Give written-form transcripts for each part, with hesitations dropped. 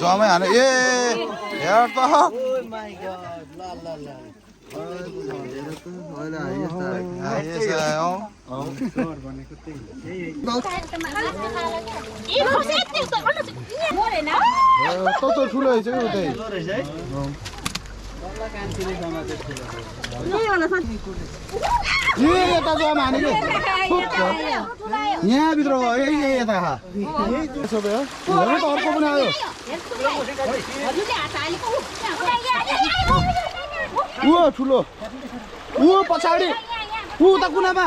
जमै हाने ए हेर त ठुलो रहेछ उतै यता जमा हाने यहाँभित्र यता अर्को पनि आयो ऊ ठुलो ऊ पछाडि ऊ त कुनामा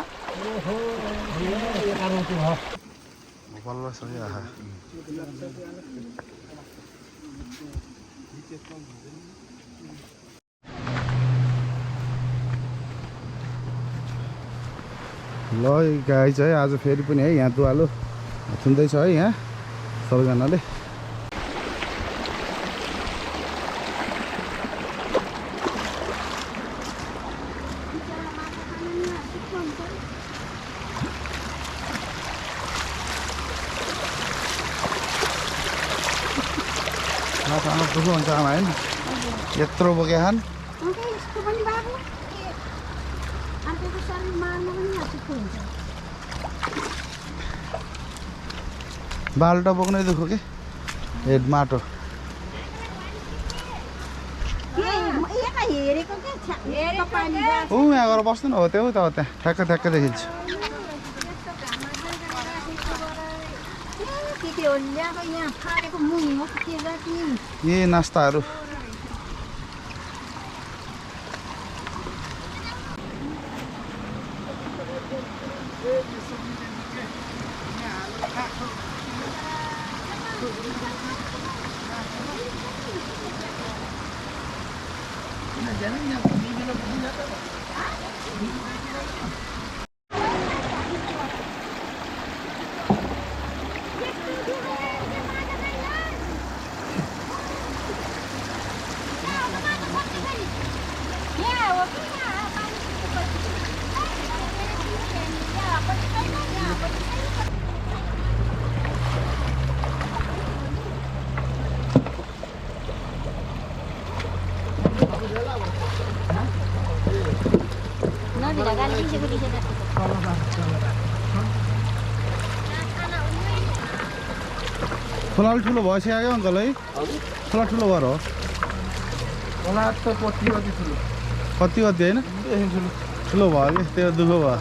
बल्ल सही आहा ल गाई चाहिँ आज फेरि पनि है यहाँ दुवालो थुन्दैछ है यहाँ सबैजनाले माछा दुःख हुन्छ आमा होइन यत्रो बोके खान बाल्टा बोक्नै दुःख के हेड माटो ऊ यहाँ गएर बस्नु न हो त्यो त त्यहाँ ठ्याक्क ठ्याक्कै देखिन्छ ए नास्ताहरू खोला ठुलो भइसक्यो अङ्कल है खोला ठुलो भएर हो खोला त कति कति होइन ठुलो भयो कि त्यो दुःख भयो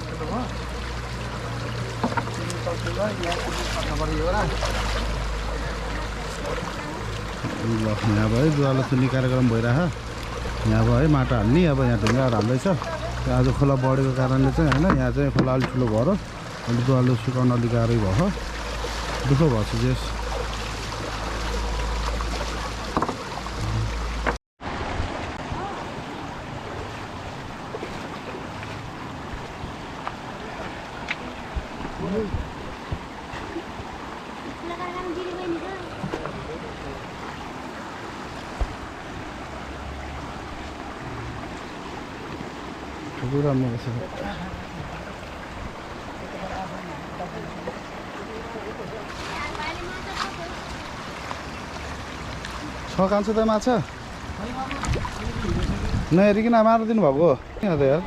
ल यहाँ भयो दुवालो सुन्ने कार्यक्रम भइरहेको यहाँ भयो है माटो हाल्ने अब यहाँ ढुङ्गाहरू हाल्दैछ आज खोला बढेको कारणले चाहिँ होइन यहाँ चाहिँ खोला अलिक ठुलो भएर अलिक दुवालो सुकाउन अलिक गाह्रै भयो दुःख भएछ जेस राम्रो रहेछ छ कान्छ त माछा नहेरिकन मारिदिनु भएको यहाँ त यार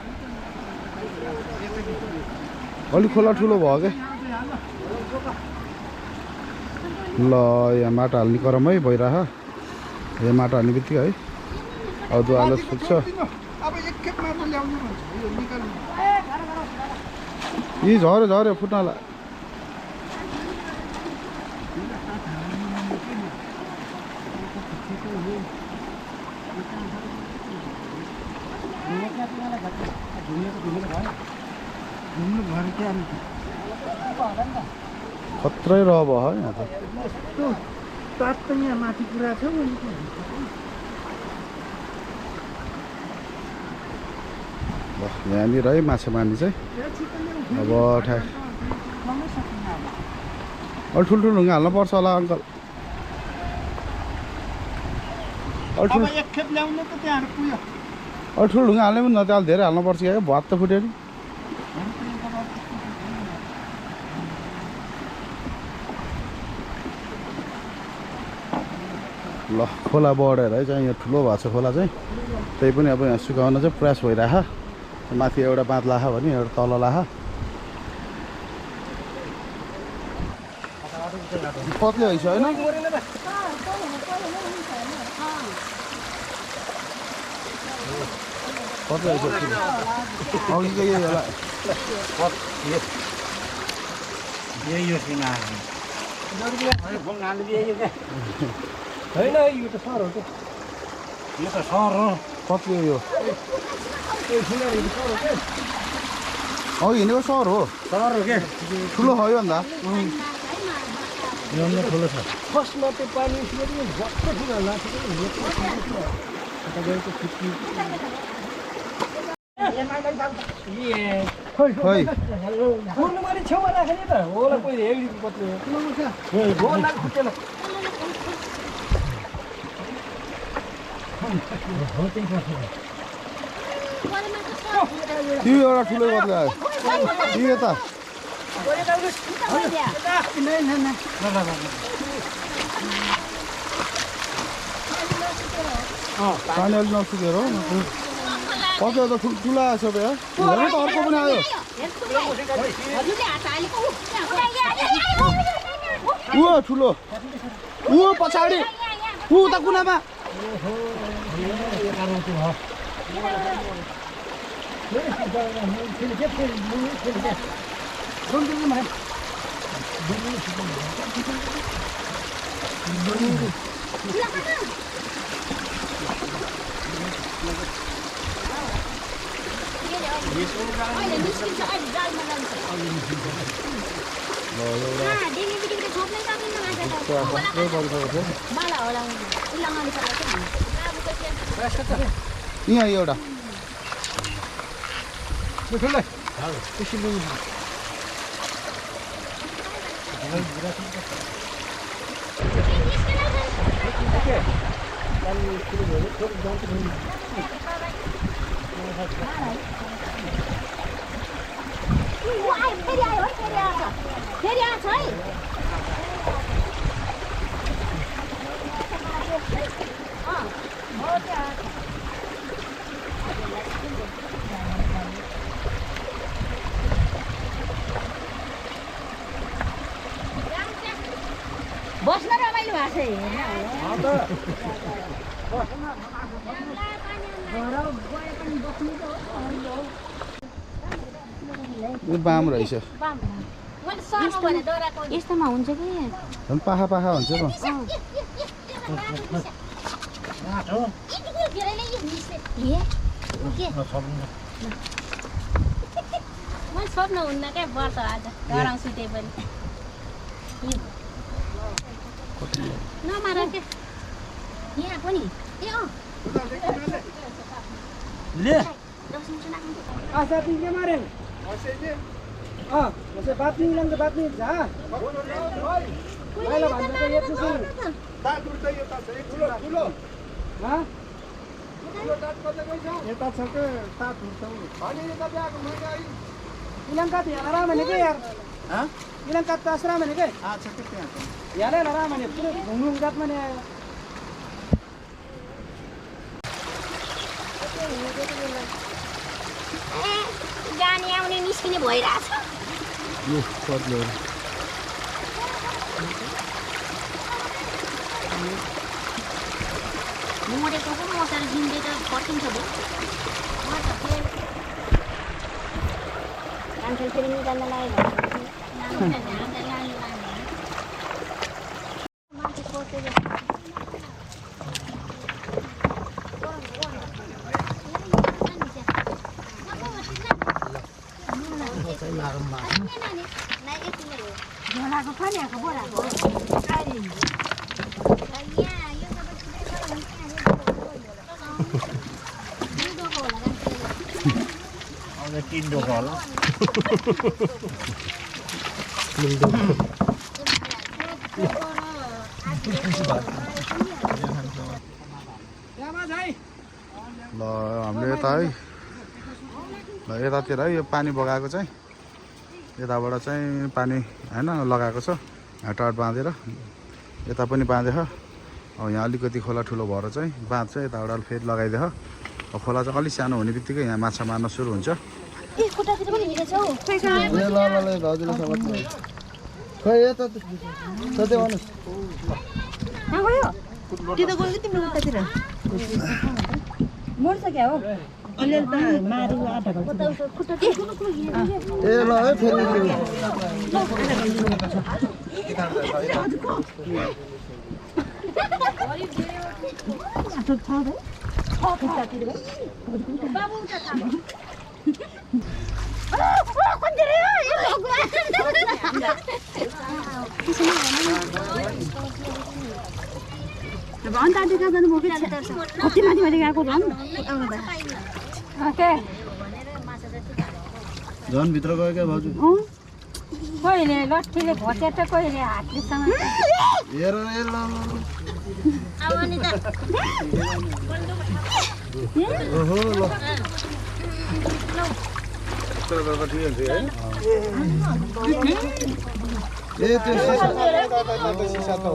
अलिक खोला ठुलो भयो क्या ल यहाँ माटो हाल्ने क्रम है भइरह यहाँ माटो हाल्ने बित्तिकै है अब दुवालो सुक्छ यी झऱ्यो झऱ्यो फुट्नला खत्रै रह भयो यहाँ त माथि पुरा छ यहाँनिर है माछा मार्ने चाहिँ अब ठ्याक अलि ठुल्ठुलो ढुङ्गा हाल्नु पर्छ होला अङ्कल अलि ठुलो ढुङ्गा हाल्ने पनि न त्यो अलि धेरै हाल्नुपर्छ क्या भात त फुट्यो नि ल खोला बढेर है चाहिँ यहाँ ठुलो भएको छ खोला चाहिँ त्यही पनि अब यहाँ सुकाउन चाहिँ प्रयास भइरह माथि एउटा बाँध लाख भने एउटा तल लाख पत्ले हैछ हैन पत्ले हैछ अघि के होला यही हो सिना होइन यो त सर हो के यो त सर हो पत्ले यो अघि हिँडेको सर हो के ठुलो हो योभन्दा यो नै ठुलो छ फर्स्टमा त्यो पानी झट्ट ठुलो लाग्छ खोइ पूर्णमाले छेउमा राखेँ त होला कोही हेरी पत्ले त्यो एउटा ठुलो पत्ले आयो त्यो यता पानी अलिक नसुकेर हो पत्ले त ठुला आएछ त यहाँ हेर्नु त अर्को पनि आयो ऊ ठुलो ऊ पछाडि ऊ उता कुनामा यहाँ एउटा बस्न रमाइलो भएको यो बाम रहेछ यस्तोमा हुन्छ कि पाखा पाखा हुन्छ त मैले सक्नु हुन्न क्या व्रत आज गराउँ सुते पनि नमार के यहाँ पनि ए ले आशा तिन के मारे वैसे बात नहीं लंगे बात नहीं जा पहिला भन्दा त एक सुन दात उठ्दै यो त ठुलो ठुलो ह ठुलो दात कतै गइछ यता छ के दात उठ्दै अनि यता ब्याको मैले आई इलंका त यहाँ राम भने के यार ह इलंका त आश्रम भने के छ के त्यहाँ याले राम भने पुरो घुमघुम जात माने जाने आउने निस्किने भइरहेछ यो पत्ले मरेको पो मसार जिउँदै त फर्किन्छ भो कान्छे फेरि निकाल्न लाग्यो झोलाको फनिएको बोराको तीन डोका होला ल हामीले यता है ल यतातिर है यो पानी बगाएको चाहिँ यताबाट चाहिँ पानी हैन लगाएको छ टट बाँधेर यता पनि बाँधेछ अब यहाँ अलिकति खोला ठुलो भएर चाहिँ बाँध चाहिँ यताबाट फेरि लगाइदियो। अब खोला चाहिँ अलिक सानो हुने बित्तिकै यहाँ माछा मार्न सुरु हुन्छ। मर्सक्यो हो अलिअलि त मारु आधा ए ल है फेरि झन् भित्र गयो क्या भाउजू कहिले लट्ठीले घोचेर कहिले हातलेसँग हेर ल ओहो ल ठिकै हुन्छ है ए त्यो सिसा त हो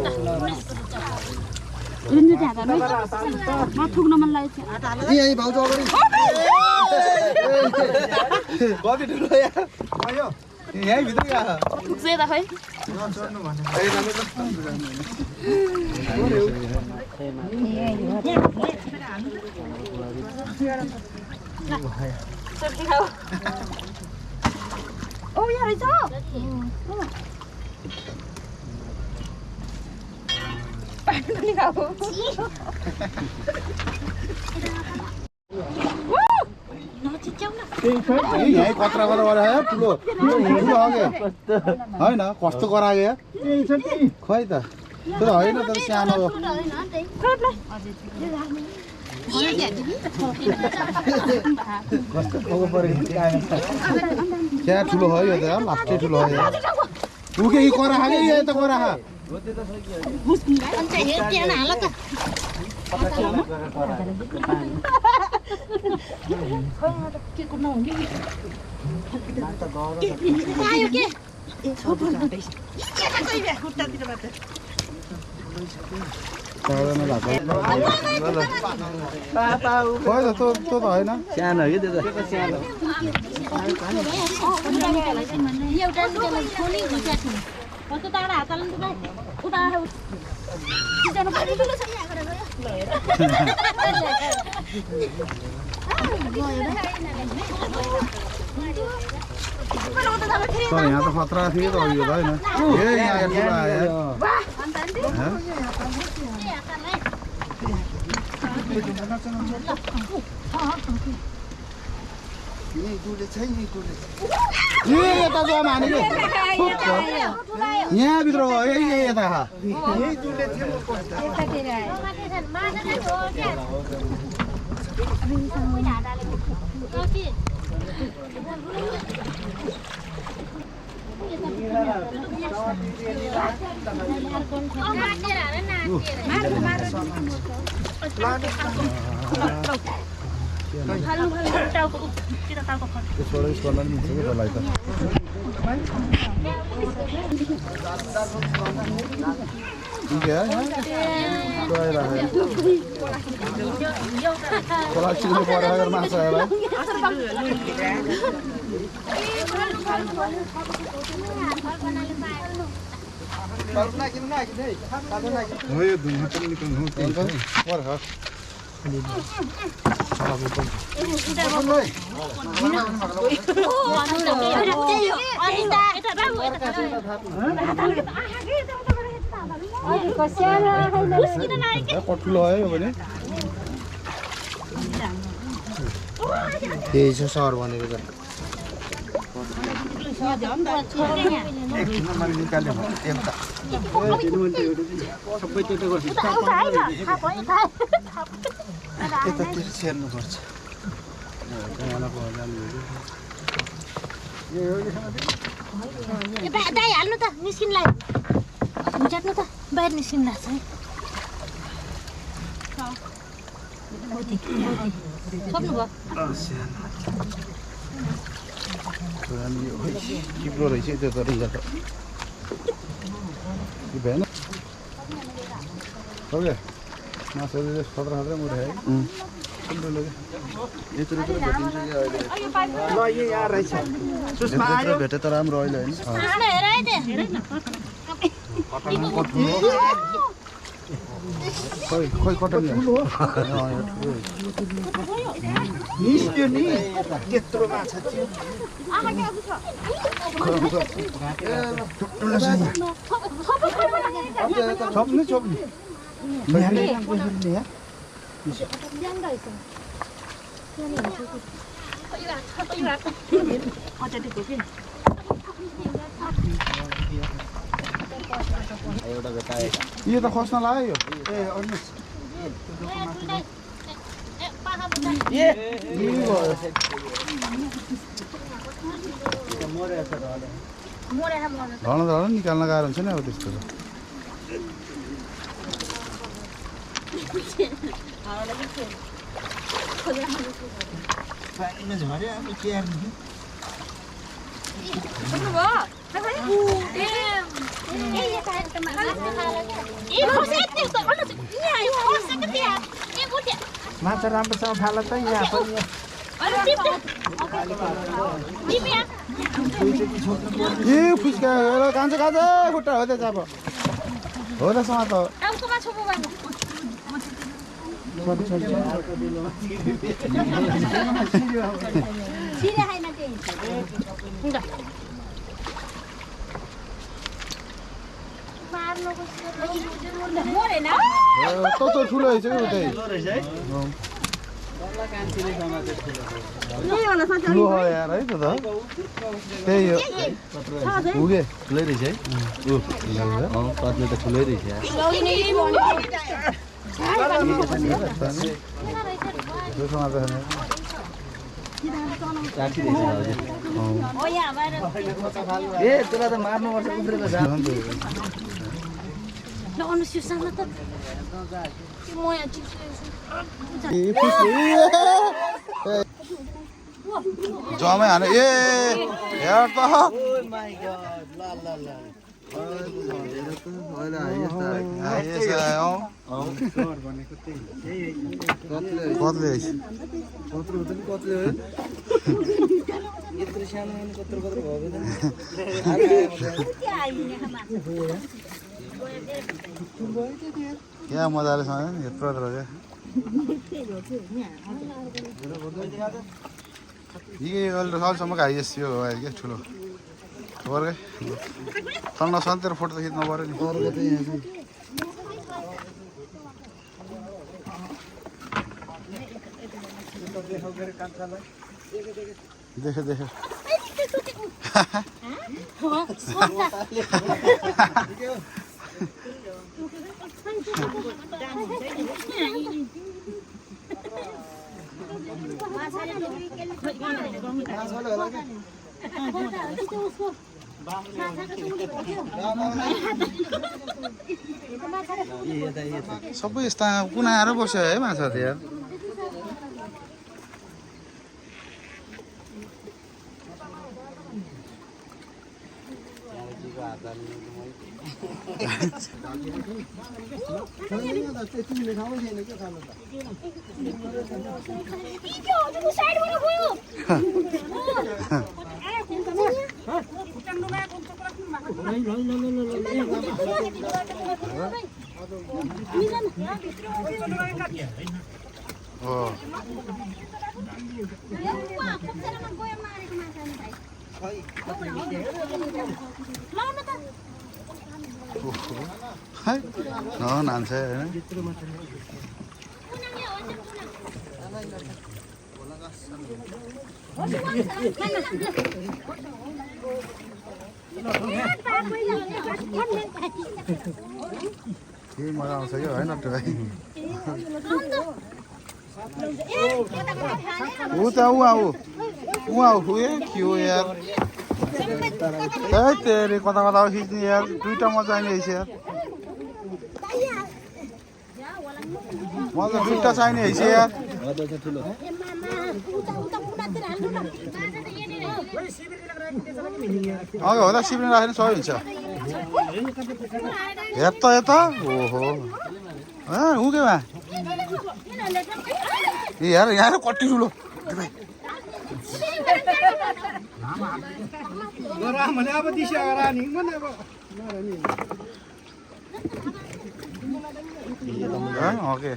थुक्न मन लागेको थियो यही भाउजू अगाडि कति ठुलो यहाँ आयो यही भित्र गयो थुक्छ त खै ओ यहाँ रहेछ यही कत्रा गरेर ठुलो होइन कस्तो गरायो खै त त्यो होइन तर सानो क्या ठुलो हो यो त लास्टै ठुलो हो उके करा खाले यो त करा खा होइन सानो हो त्यो यहाँ त खतरा थियो त यो त होइन ए यहाँ ठुलो आयो यता जाम हानेको यहाँभित्र हो यता ठुलो है भने त्यही छ सर भनेको त यतातिर छेर्नुपर्छ दाइ हाल्नु त निस्किनलाई झ्याट्नु त बाहिर निस्किन लाग्छ है सक्नु भयो चिप्लो रहेछ त्यो त भएन सक्यो मासुले खतरा खतरा मुठा है यत्रो भेटिन्छ कि अहिले ल यो यहाँ रहेछ सुषमा आयो भेटे त राम्रो अहिले होइन आँडा हेर है त्यहाँ हेर न खोइ खोइ कटन निस्क्यो नि त्यत्रो माछा थियो छोप्ने छोप्ने एउटा भेटाए यो त खस्न लाग्यो ए अन्नुस धन धन निकाल्न गाह्रो हुन्छ नि अब त्यस्तो त पानीमा झर्यो अब के गर्ने माछा राम्रोसँग फाल त यहाँ पनि ए फुस्का कान्छ कान्छ खुट्टा हो त्यहाँ अब हो त सँग त त ठुलो रहेछ कि उतै ठुलो हो यार है त त्यही हो पुगे ठुलै रहेछ है कत्ले त ठुलै रहेछ ए त्यसलाई त मार्नुपर्छ उफ्रेर जमै हाने ए हेर त कत्ले यत्रो सानो कत्रो कत्रो भएको क्या मजाले सँगै यत्रो क्या अहिले सालसम्म आइएस यो क्या ठुलो वर्गै सँग सन्तेर फोटो त खिच्नु पऱ्यो नि देखे देखे सबै यस्ता कुनाएर बस्यो है माछा त्यहाँ नान्छ होइन के मजा आउँछ कि होइन भाइ ऊ त ऊ के हो यार तेरे कता कता खिच्ने यार दुईटा मजा चाहिने रहेछ यार मलाई दुईटा चाहिने रहेछ यार अघि हो त सिप्ने राख्ने सबै हुन्छ हेर त यता ओहो ऊ केमा ए यार यहाँ कति ठुलो भने अब दिशा रानी भने अब ओके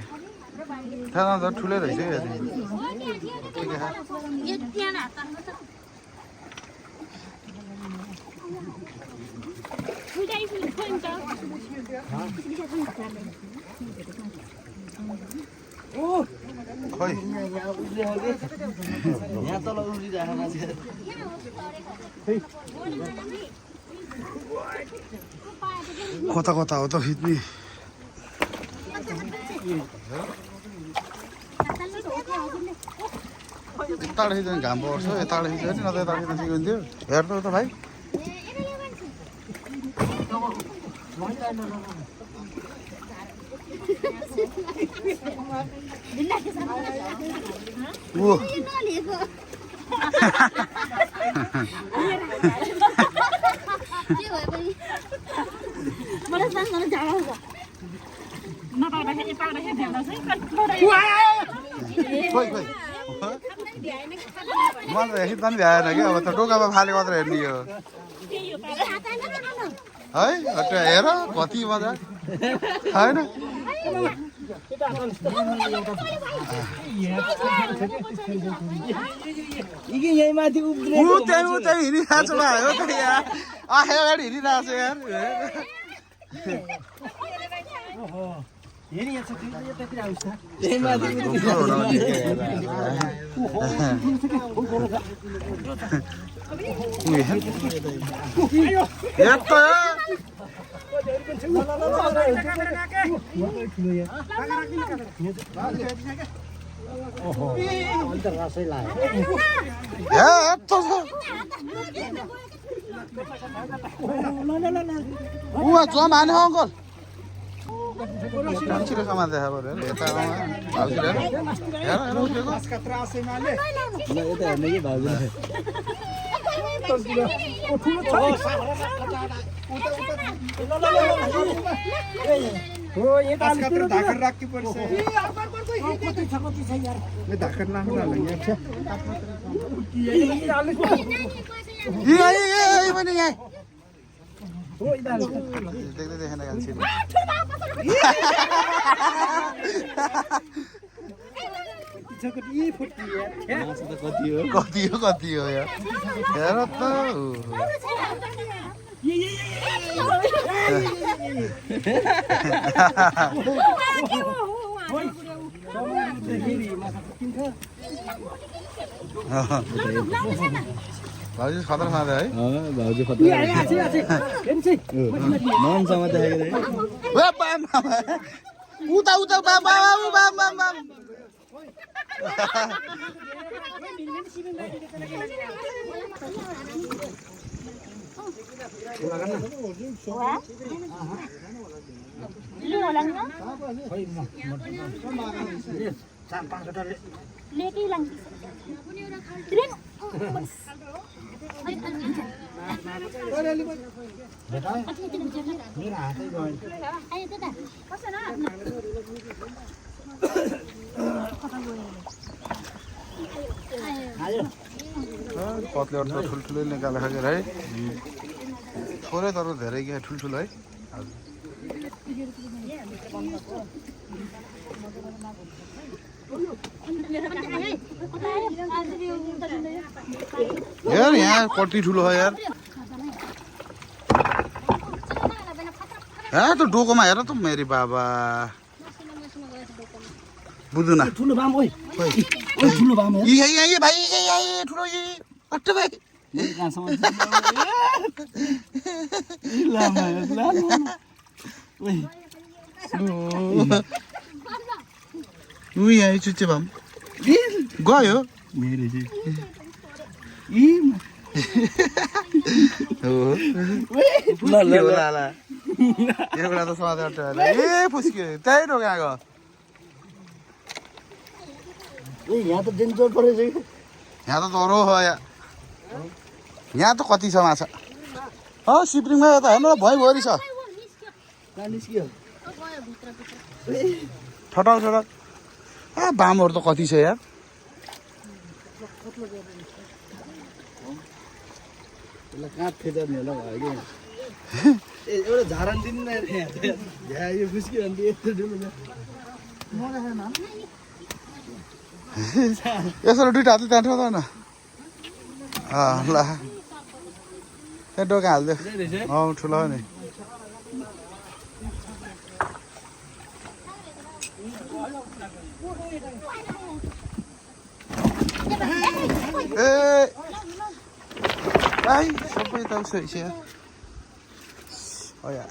थाहा त ठुलै रहेछ है खै यहाँ तल उभिरहेको मान्छे कता कता हो त खिच्ने यताबाट खिच्यो भने घाम पर्छ यताबाट खिच्यो भने न त यताबाट खिच्न सिकिन्थ्यो हेर त भाइ मलाई त खिच्न नि भ्याएन क्या अब त टोकामा फालेको मात्र हेर्ने हो है हेर कति मजा होइन यही माथि त्यही हिँडिरहेको छ हो त यहाँ आखे अगाडि हिँडिरहेको छ यार जमा हाने अङ्कल छिटो सामान देखा पऱ्यो यता यता हेर्ने कि भाउजू धाकर राख्नु पर्छ धाकर देख्दै देखेन गान्छे कति हो यार हेर त भाउजू खतरा खाँदा है भाउजू खतरा मनसम्म देखेको उता उता पतले अर्थ ठुल्ठुलो निकालेर खाएर है थोरै तर धेरै क्या ठुल्ठुलो है यार यहाँ कति ठुलो हो यार यहाँ त डोकोमा हेर त मेरी बाबा बुझ्नु न ठुलो बाम ओइ ठुलो बाम भाइ ठुलो अट्ट भाइ यहाँ चुच्चे भाम गयो एउटा त सधैँ अट्ट ए फुस्क्यो त्यही रोग आएको यहाँ त डेन्जर परेछ यहाँ त डरो हो यहाँ त कति छ माछा सिप्रिङमा यता हेर्नु भइभरि छ गयो भित्रभित्र ठटाउ ठटाउ बामहरू त कति छ यार त्यसलाई काँट फेर्ने होला अहिले एउटा झारन दिनु न यो खुस्की भन्थे यस्तो ठुलो यसो दुइटा हातले त्यहाँ ठोक न ल त्यहाँ डोका हालिदियो ठुलो हो नि ए ai sबै tao sợi xe ôi ạ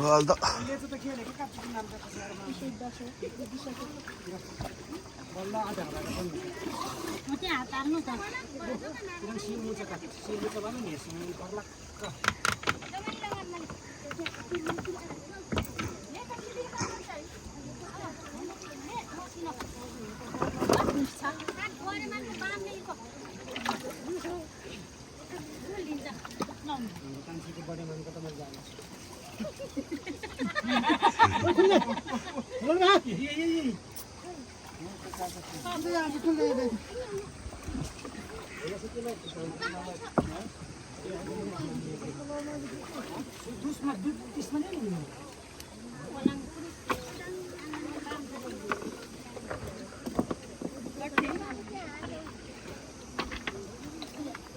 Guarda.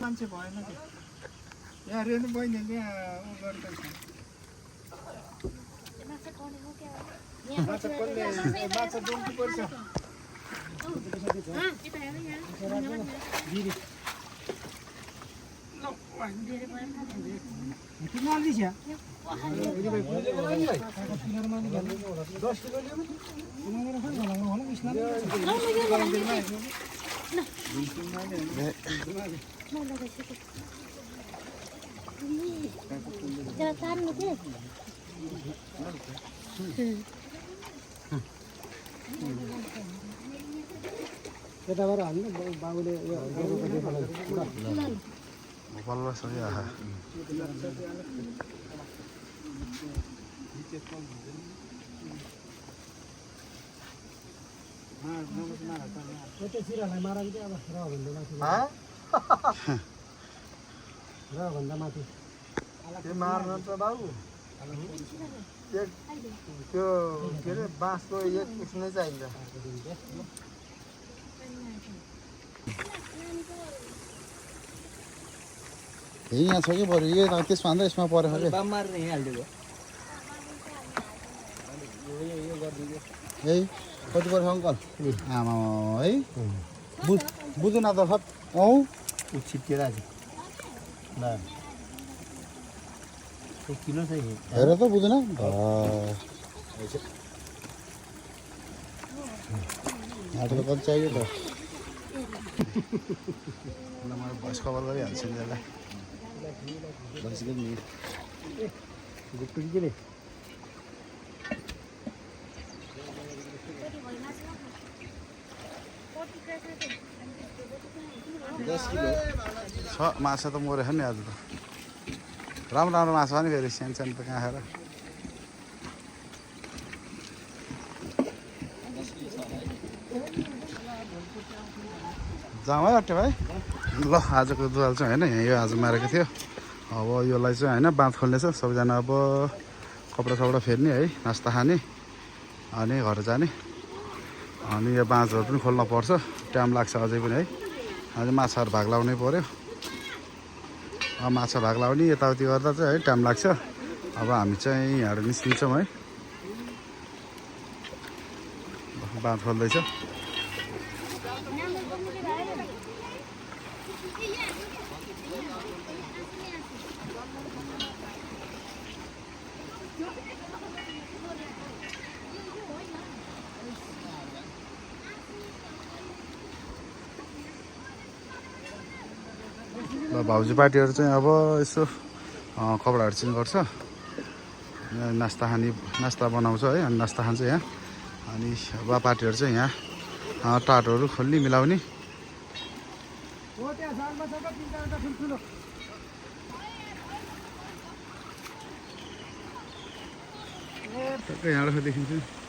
मान्छे भएन के यहाँ रेणु बहिनीले यहाँ उ गर्दैछ माछा कसले माछा डुम्की पर्छ यताबाट हाल्नु बाबुले बल्ल सही आहा भन्दा माथि त्यो मार्न त बाबु त्यो के अरे बाँसको एक उस्नै चाहिन्छ यहाँ छ कि बरु यो त्यसमा भन्दा यसमा परेको के बाम मार्ने यहाँ हालिदिएको है कति पर्छ अङ्कल आमा है बुझ्नु न त सब छिट्टिएर आज ल किलो चाहिँ हेर त बुझ्नु यहाँको कति चाहियो त ल म भोइस कभर गरिहाल्छु नि यसलाई बसिकन नि गुप्टुकी के रे 10 किलो छ माछा त मरेछ नि आज त राम्रो राम्रो माछा नि फेरि सानो सानो त कहाँ खाएर जाउँ है अट्टे भाइ ल आजको दुवाल चाहिँ होइन यो आज मारेको थियो अब योलाई चाहिँ होइन बाँध खोल्नेछ सबैजना अब कपडा सपडा फेर्ने है नास्ता खाने अनि घर जाने अनि यो बाँझहरू पनि खोल्न पर्छ टाइम लाग्छ अझै पनि है अझै माछाहरू भाग लाउनै पर्यो माछा भाग लाउने यताउति गर्दा चाहिँ है टाइम लाग्छ अब हामी चाहिँ यहाँबाट निस्किन्छौँ है बाँध खोल्दैछ ल भाउजू पार्टीहरू चाहिँ अब यसो कपडाहरू चेन्ज गर्छ, यहाँ नास्ता बनाउँछ है, अनि नास्ता खान्छ यहाँ। अनि बुवा पार्टीहरू चाहिँ यहाँ टाटोहरू खोल्ने मिलाउने। यहाँबाट देखिन्छ।